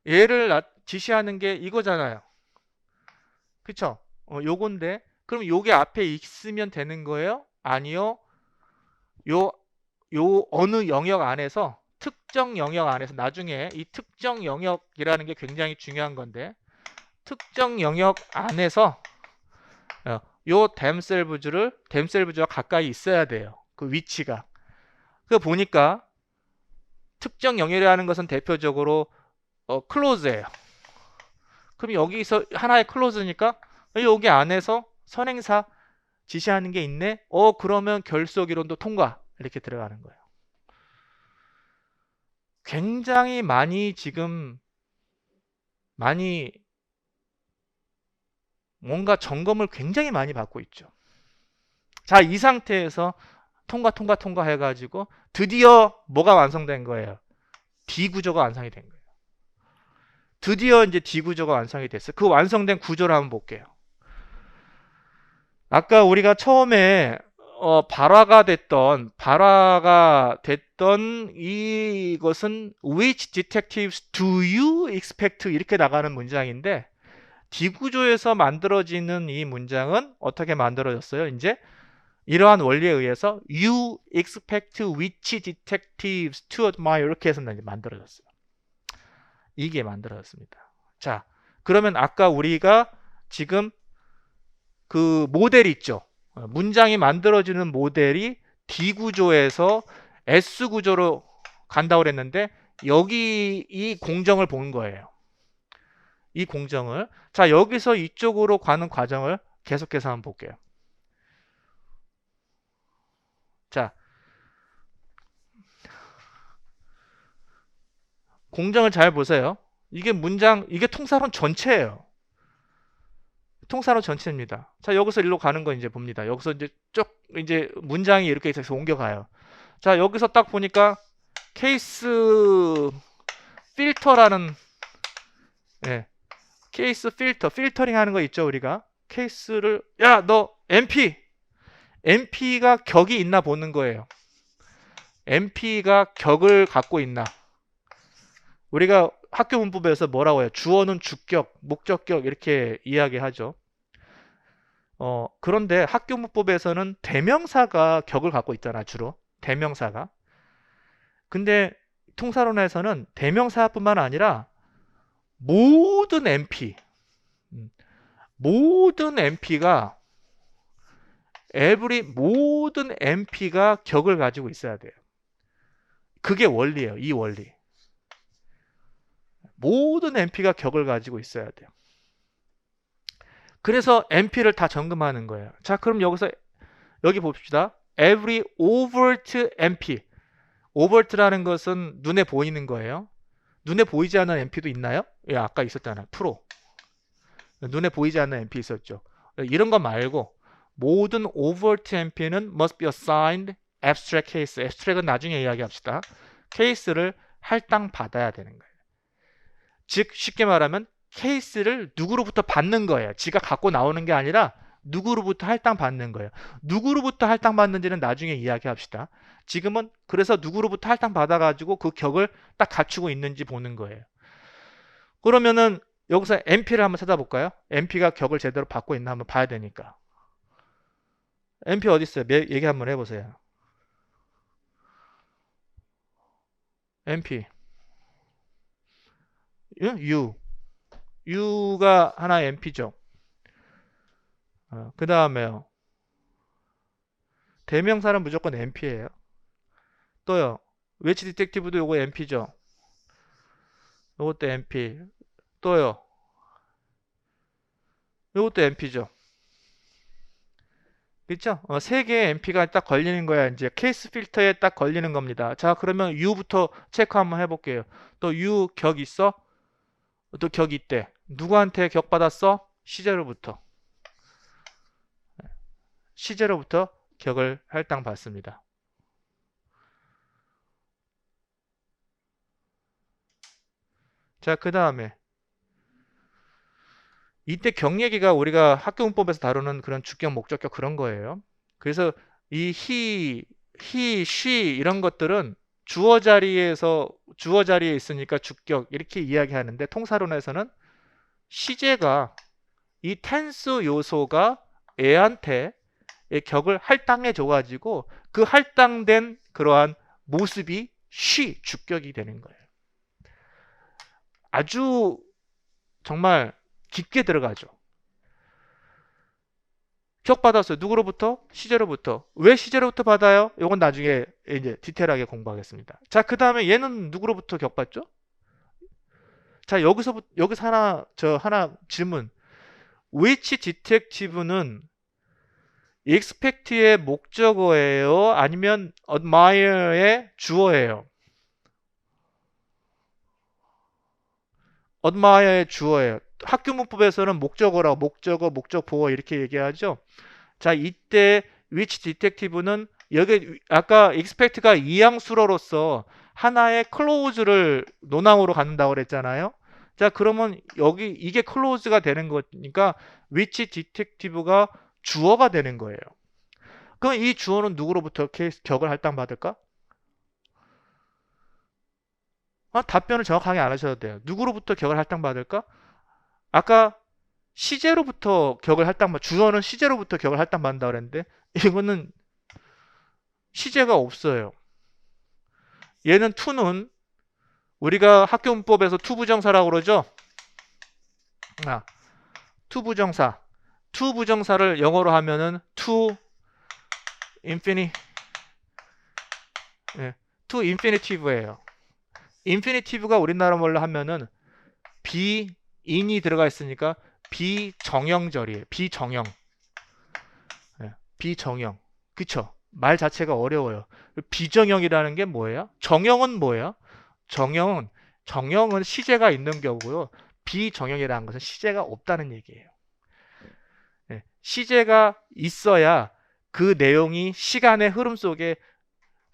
얘를 지시하는 게 이거잖아요. 그쵸? 요건데 그럼 요게 앞에 있으면 되는 거예요? 아니요. 요 어느 영역 안에서 특정 영역 안에서 나중에 이 특정 영역이라는 게 굉장히 중요한 건데 특정 영역 안에서 요 댐셀브즈와 가까이 있어야 돼요. 그 위치가. 그 보니까 특정 영역이라는 것은 대표적으로 클로즈예요. 그럼 여기서 하나의 클로즈니까 여기 안에서 선행사 지시하는 게 있네. 그러면 결속 이론도 통과. 이렇게 들어가는 거예요. 굉장히 많이 뭔가 점검을 굉장히 많이 받고 있죠. 자, 이 상태에서 통과 해가지고 드디어 뭐가 완성된 거예요? D 구조가 완성이 된 거예요. 드디어 이제 D 구조가 완성이 됐어요. 그 완성된 구조를 한번 볼게요. 아까 우리가 처음에 발화가 됐던 이것은 which detectives do you expect 이렇게 나가는 문장인데 D 구조에서 만들어지는 이 문장은 어떻게 만들어졌어요? 이제 이러한 원리에 의해서 you expect which detectives to admire 이렇게 해서 만들어졌어요. 이게 만들어졌습니다. 자, 그러면 아까 우리가 지금 그 모델 있죠. 문장이 만들어지는 모델이 D 구조에서 S 구조로 간다고 그랬는데 여기 이 공정을 본 거예요. 이 공정을. 자, 여기서 이쪽으로 가는 과정을 계속해서 한번 볼게요. 자, 공정을 잘 보세요. 이게 통사론 전체예요. 통사론 전체입니다. 자, 여기서 일로 가는 거 이제 봅니다. 여기서 이제 문장이 이렇게 있어서 옮겨가요. 자, 여기서 딱 보니까 케이스 필터라는, 예, 케이스 필터링 하는 거 있죠, 우리가. 케이스를, 야, 너 MP가 격이 있나 보는 거예요. MP가 격을 갖고 있나. 우리가 학교 문법에서 뭐라고 해요? 주어는 주격, 목적격 이렇게 이야기하죠. 그런데 학교 문법에서는 대명사가 격을 갖고 있잖아, 주로. 대명사가. 근데 통사론에서는 대명사뿐만 아니라 모든 MP, 모든 MP가 모든 MP가 격을 가지고 있어야 돼요. 그게 원리예요. 이 원리. 모든 MP가 격을 가지고 있어야 돼요. 그래서 MP를 다 점검하는 거예요. 자, 그럼 여기 봅시다. Every overt MP. 오버트라는 것은 눈에 보이는 거예요. 눈에 보이지 않는 MP도 있나요? 예, 아까 있었잖아요. 프로. 눈에 보이지 않는 MP 있었죠. 이런 거 말고 모든 overt MP는 must be assigned abstract case. abstract은 나중에 이야기합시다. 케이스를 할당 받아야 되는 거예요. 즉 쉽게 말하면 케이스를 누구로부터 받는 거예요. 지가 갖고 나오는 게 아니라 누구로부터 할당 받는 거예요. 누구로부터 할당 받는지는 나중에 이야기합시다. 지금은 그래서 누구로부터 할당 받아가지고 그 격을 딱 갖추고 있는지 보는 거예요. 그러면은 여기서 MP를 한번 찾아볼까요? MP가 격을 제대로 받고 있나 한번 봐야 되니까. MP 어디 있어요? 얘기 한번 해보세요. MP U U가 하나의 MP죠. 그 다음에요. 대명사는 무조건 MP예요. 또요. 웨치 디텍티브도 요거 MP죠. 요것도 MP. 또요. 요것도 MP죠. 그렇죠? 세 개의 MP가 딱 걸리는 거야. 이제 케이스 필터에 딱 걸리는 겁니다. 자, 그러면 U부터 체크 한번 해볼게요. 또 U 격 있어? 또 격 있대. 누구한테 격 받았어? 시제로부터. 시제로부터 격을 할당 받습니다. 자, 그 다음에 이때 격 얘기가 우리가 학교 문법에서 다루는 그런 주격, 목적격 그런 거예요. 그래서 이 she 이런 것들은 주어 자리에 있으니까 주격 이렇게 이야기하는데 통사론에서는 시제가 이 텐스 요소가 애한테 격을 할당해 줘가지고 그 할당된 그러한 모습이 she 주격이 되는 거예요. 아주 정말 깊게 들어가죠. 격 받았어요. 누구로부터? 시제로부터. 왜 시제로부터 받아요? 이건 나중에 이제 디테일하게 공부하겠습니다. 자, 그 다음에 얘는 누구로부터 격 받죠? 자, 여기서 하나 질문. which detective는 expect의 목적어예요? 아니면 admire의 주어예요? admire의 주어예요. 학교 문법에서는 목적어라고 목적어, 목적보어 이렇게 얘기하죠. 자, 이때 which detective는 여기 아까 expect가 이항수로로서 하나의 clause를 논항으로 갖는다고 그랬잖아요. 자, 그러면 여기 이게 clause가 되는 거니까 which detective가 주어가 되는 거예요. 그럼 이 주어는 누구로부터 격을 할당받을까? 답변을 정확하게 안 하셔도 돼요. 누구로부터 격을 할당받을까? 아까 시제로부터 격을 주어는 시제로부터 격을 할당받는다 그랬는데 이거는 시제가 없어요. 얘는 to는 우리가 학교 문법에서 to 부정사라고 그러죠. to 부정사. to 부정사를 영어로 하면은 to infinitive예요. infinitive가 우리나라 말로 하면은 in이 들어가 있으니까 비정형절이에요. 비정형. 비정형. 그쵸? 말 자체가 어려워요. 비정형이라는 게 뭐예요? 정형은 뭐예요? 정형은 시제가 있는 경우고요. 비정형이라는 것은 시제가 없다는 얘기예요. 시제가 있어야 그 내용이 시간의 흐름 속에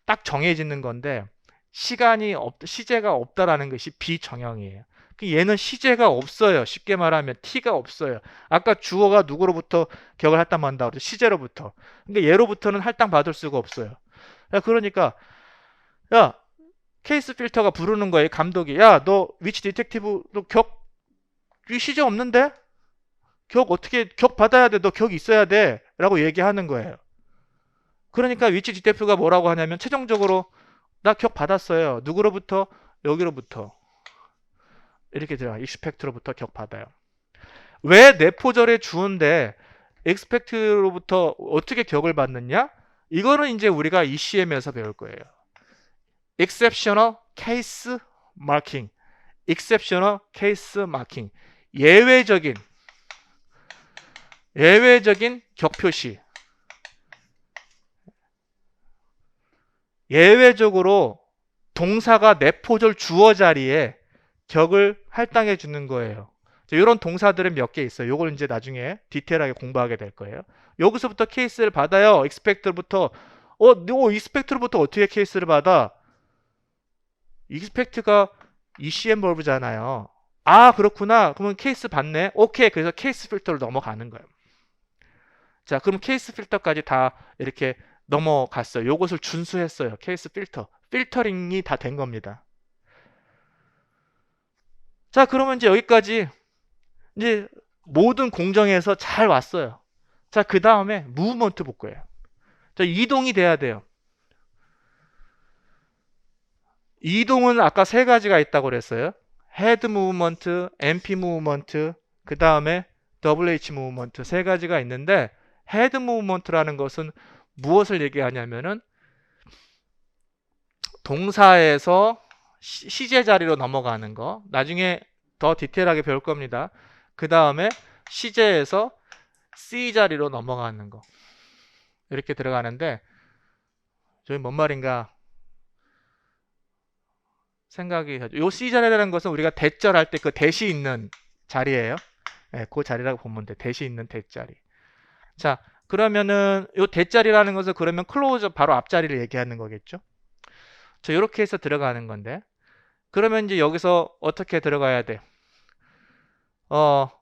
딱 정해지는 건데 시제가 없다라는 것이 비정형이에요. 얘는 시제가 없어요. 쉽게 말하면 t가 없어요. 아까 주어가 누구로부터 격을 할당받는다고 그랬죠? 시제로부터. 그러니까 얘로부터는 할당받을 수가 없어요. 그러니까 야, 케이스 필터가 부르는 거예요. 감독이. 야, 너 위치 디텍티브 너 시제 없는데? 격 받아야 돼. 너 격 있어야 돼. 라고 얘기하는 거예요. 그러니까 위치 디텍티브가 뭐라고 하냐면 최종적으로 나 격 받았어요. 누구로부터? 여기로부터. 이렇게 들어가. expect로부터 격 받아요. 왜 내포절에 주어인데 expect로부터 어떻게 격을 받느냐? 이거는 이제 우리가 ECM에서 배울 거예요. exceptional case marking. exceptional case marking. 예외적인 격 표시. 예외적으로 동사가 내포절 주어 자리에 격을 할당해 주는 거예요. 이런 동사들은 몇 개 있어요. 이걸 이제 나중에 디테일하게 공부하게 될 거예요. 여기서부터 케이스를 받아요. expect부터 expect로부터 어떻게 케이스를 받아? expect가 ECM 버브잖아요. 그렇구나. 그러면 케이스 받네. 오케이. 그래서 케이스 필터로 넘어가는 거예요. 자, 그럼 케이스 필터까지 다 이렇게 넘어갔어요. 요것을 준수했어요. 케이스 필터링이 다 된 겁니다. 자, 그러면 이제 여기까지 이제 모든 공정에서 잘 왔어요. 자, 그 다음에 무브먼트 볼 거예요. 자, 이동이 돼야 돼요. 이동은 아까 세 가지가 있다고 그랬어요. 헤드 무브먼트, MP 무브먼트, 그 다음에 WH 무브먼트 세 가지가 있는데 헤드 무브먼트라는 것은 무엇을 얘기하냐면은 동사에서 시제 자리로 넘어가는 거. 나중에 더 디테일하게 배울 겁니다. 그 다음에 시제에서 C 자리로 넘어가는 거. 이렇게 들어가는데 저희 뭔 말인가 생각이 요 C 자리라는 것은 우리가 대절 할 때 그 대시 있는 자리예요. 그 자리라고 보면 돼. 대시 있는 대자리. 자, 그러면은 요 대자리라는 것은 그러면 클로즈 바로 앞자리를 얘기하는 거겠죠. 자, 이렇게 해서 들어가는 건데 그러면 이제 여기서 어떻게 들어가야 돼?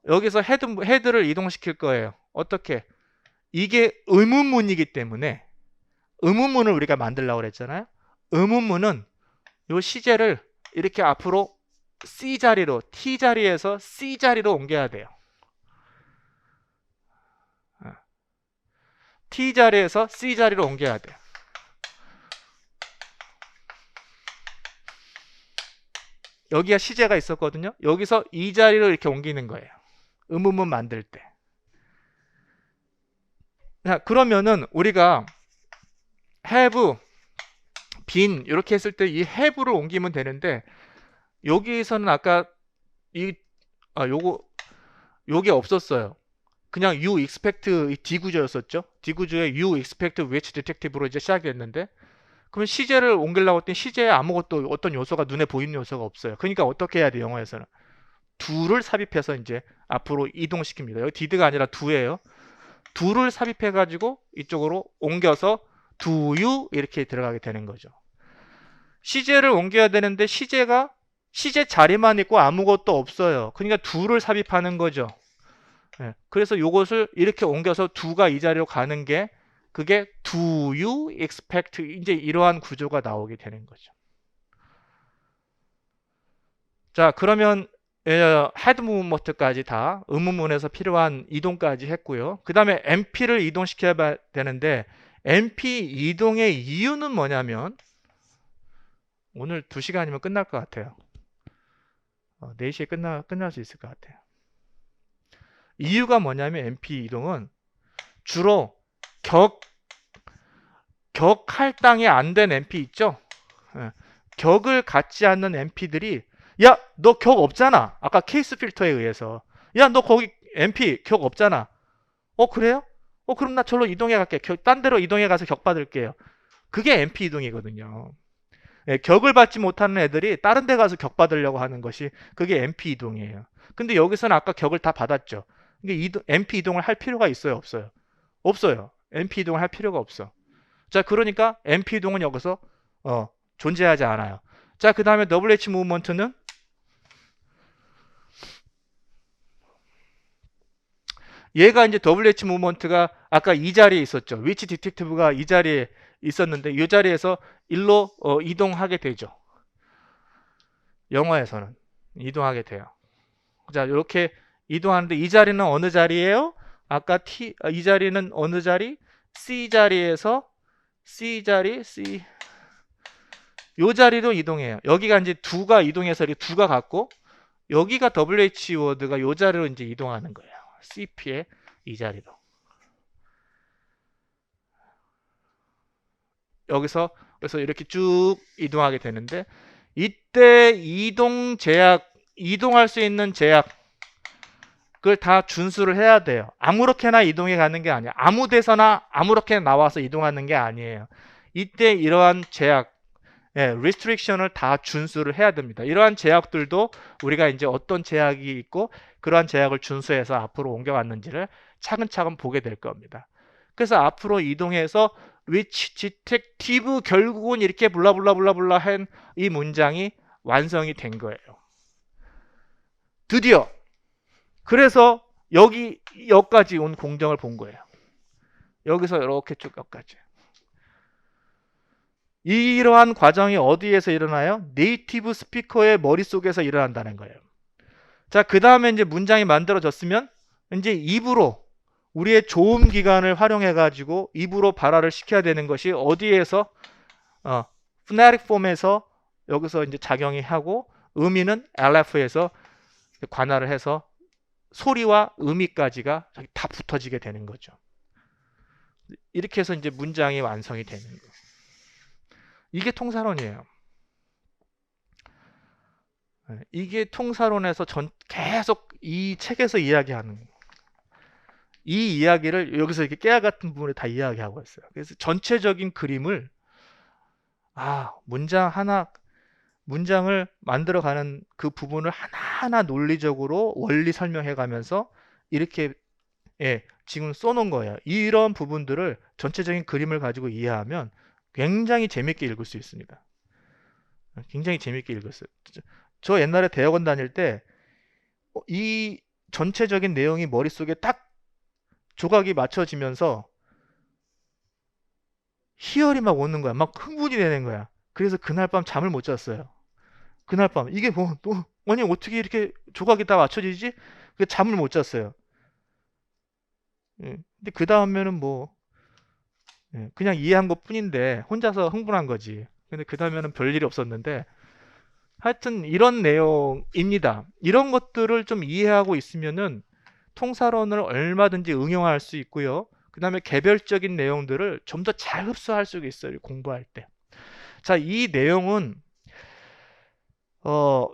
여기서 헤드를 이동시킬 거예요. 어떻게? 이게 의문문이기 때문에 의문문을 우리가 만들려고 그랬잖아요. 의문문은 요 시제를 이렇게 앞으로 C 자리로 T 자리에서 C 자리로 옮겨야 돼요. T 자리에서 C 자리로 옮겨야 돼요. 여기가 시제가 있었거든요. 여기서 이 자리로 이렇게 옮기는 거예요. 의문문 만들 때. 자, 그러면은 우리가 have, been 이렇게 했을 때 이 have를 옮기면 되는데 여기서는 아까 이 요게 없었어요. 그냥 you expect 이 D 구조였었죠. D 구조에 you expect which detective로 이제 시작했는데 그러면 시제를 옮기려고 했더니 시제에 아무것도 어떤 요소가 눈에 보이는 요소가 없어요. 그러니까 어떻게 해야 돼 영어에서는 do를 삽입해서 이제 앞으로 이동시킵니다. 여기 did가 아니라 do예요. do를 삽입해 가지고 이쪽으로 옮겨서 do you 이렇게 들어가게 되는 거죠. 시제를 옮겨야 되는데 시제가 시제 자리만 있고 아무것도 없어요. 그러니까 do를 삽입하는 거죠. 네, 그래서 이것을 이렇게 옮겨서 do가 이 자리로 가는 게 그게 do you expect 이제 이러한 구조가 나오게 되는 거죠. 자, 그러면 head movement까지 다 의문문에서 필요한 이동까지 했고요. 그 다음에 MP를 이동시켜야 되는데 MP 이동의 이유는 뭐냐면 오늘 2시간이면 끝날 것 같아요. 4시에 끝날 수 있을 것 같아요. 이유가 뭐냐면 MP 이동은 주로 격 할당이 안 된 MP 있죠? 격을 갖지 않는 MP들이 야, 너 격 없잖아. 아까 케이스 필터에 의해서. 야, 너 거기 MP 격 없잖아. 그래요? 그럼 나 절로 이동해 갈게. 딴 데로 이동해 가서 격 받을게요. 그게 MP 이동이거든요. 격을 받지 못하는 애들이 다른 데 가서 격 받으려고 하는 것이 그게 MP 이동이에요. 근데 여기서는 아까 격을 다 받았죠. 그러니까 MP 이동을 할 필요가 있어요, 없어요? 없어요. MP 이동을 할 필요가 없어. 자, 그러니까 MP 이동은 여기서 존재하지 않아요. 자, 그 다음에 WH 무브먼트는 얘가 이제 WH 무브먼트가 아까 이 자리에 있었죠. 위치 디텍티브가 이 자리에 있었는데 이 자리에서 일로 이동하게 되죠. 영어에서는 이동하게 돼요. 자, 이렇게 이동하는데 이 자리는 어느 자리예요? 아까 이 자리는 어느 자리? C 자리에서 C 자리, C 요 자리로 이동해요. 여기가 이제 두가 이동해서 이렇게 두가 같고 여기가 WH 워드가 요 자리로 이제 이동하는 거예요. CP의 이 자리로. 여기서 그래서 이렇게 쭉 이동하게 되는데 이때 이동할 수 있는 제약을 다 준수를 해야 돼요. 아무렇게나 이동해 가는 게 아니야. 아무 데서나 아무렇게나 나와서 이동하는 게 아니에요. 이때 이러한 제약 restriction을 다 준수를 해야 됩니다. 이러한 제약들도 우리가 이제 어떤 제약이 있고 그러한 제약을 준수해서 앞으로 옮겨갔는지를 차근차근 보게 될 겁니다. 그래서 앞으로 이동해서 which detective 결국은 이렇게 블라블라블라블라 한 이 문장이 완성이 된 거예요. 드디어 그래서 여기까지 온 공정을 본 거예요. 여기서 이렇게 쭉 여기까지. 이러한 과정이 어디에서 일어나요? 네이티브 스피커의 머릿속에서 일어난다는 거예요. 자, 그 다음에 이제 문장이 만들어졌으면 이제 입으로 우리의 조음 기관을 활용해 가지고 입으로 발화를 시켜야 되는 것이 어디에서 phonetic form에서 여기서 이제 작용이 하고 의미는 LF에서 관할을 해서 소리와 의미까지가 다 붙어지게 되는 거죠. 이렇게 해서 이제 문장이 완성이 되는 거예요. 이게 통사론이에요. 이게 통사론에서 계속 이 책에서 이야기하는 거예요. 이 이야기를 여기서 이렇게 깨알 같은 부분에 다 이야기하고 있어요. 그래서 전체적인 그림을 문장을 만들어가는 그 부분을 하나하나 논리적으로 원리 설명해가면서 이렇게 지금 써놓은 거예요. 이런 부분들을 전체적인 그림을 가지고 이해하면 굉장히 재밌게 읽을 수 있습니다. 굉장히 재밌게 읽었어요. 저 옛날에 대학원 다닐 때 이 전체적인 내용이 머릿속에 딱 조각이 맞춰지면서 희열이 막 오는 거야. 막 흥분이 되는 거야. 그래서 그날 밤 잠을 못 잤어요. 그날 밤 이게 아니 어떻게 이렇게 조각이 다 맞춰지지? 잠을 못 잤어요. 근데 그 다음에는 그냥 이해한 것 뿐인데 혼자서 흥분한 거지. 근데 그 다음에는 별일이 없었는데 하여튼 이런 내용입니다. 이런 것들을 좀 이해하고 있으면은 통사론을 얼마든지 응용할 수 있고요. 그 다음에 개별적인 내용들을 좀 더 잘 흡수할 수 있어요, 공부할 때. 자, 이 내용은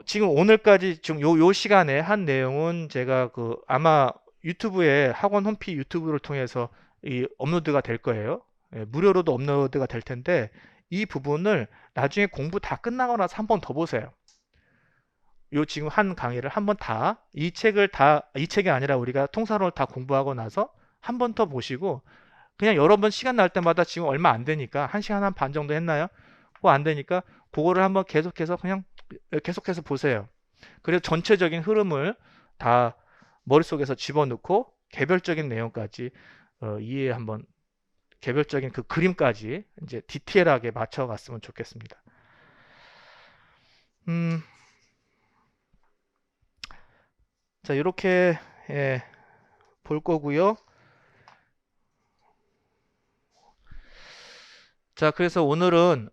지금 오늘까지 지금 요 시간에 한 내용은 제가 아마 유튜브에 학원 홈피 유튜브를 통해서 이 업로드가 될 거예요. 예, 무료로도 업로드가 될 텐데 이 부분을 나중에 공부 다 끝나고 나서 한 번 더 보세요. 요 지금 한 강의를 한 번 다, 이 책이 아니라 우리가 통사론을 다 공부하고 나서 한 번 더 보시고 그냥 여러 번 시간 날 때마다 지금 얼마 안 되니까 한 시간 한 반 정도 했나요? 그거 안 되니까 그거를 한번 계속해서 그냥 계속해서 보세요. 그래서 전체적인 흐름을 다 머릿속에서 집어넣고 개별적인 내용까지 이해 한번 개별적인 그 그림까지 이제 디테일하게 맞춰갔으면 좋겠습니다. 음, 자, 이렇게 예, 볼 거고요. 자, 그래서 오늘은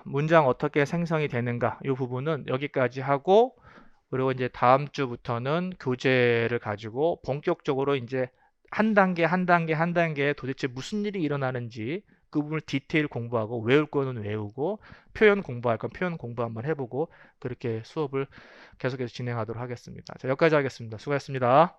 문장 어떻게 생성이 되는가 이 부분은 여기까지 하고 그리고 이제 다음 주부터는 교재를 가지고 본격적으로 이제 한 단계 한 단계 한 단계 도대체 무슨 일이 일어나는지 그 부분을 디테일 공부하고 외울 거는 외우고 표현 공부할 건 표현 공부 한번 해보고 그렇게 수업을 계속해서 진행하도록 하겠습니다. 자, 여기까지 하겠습니다. 수고하셨습니다.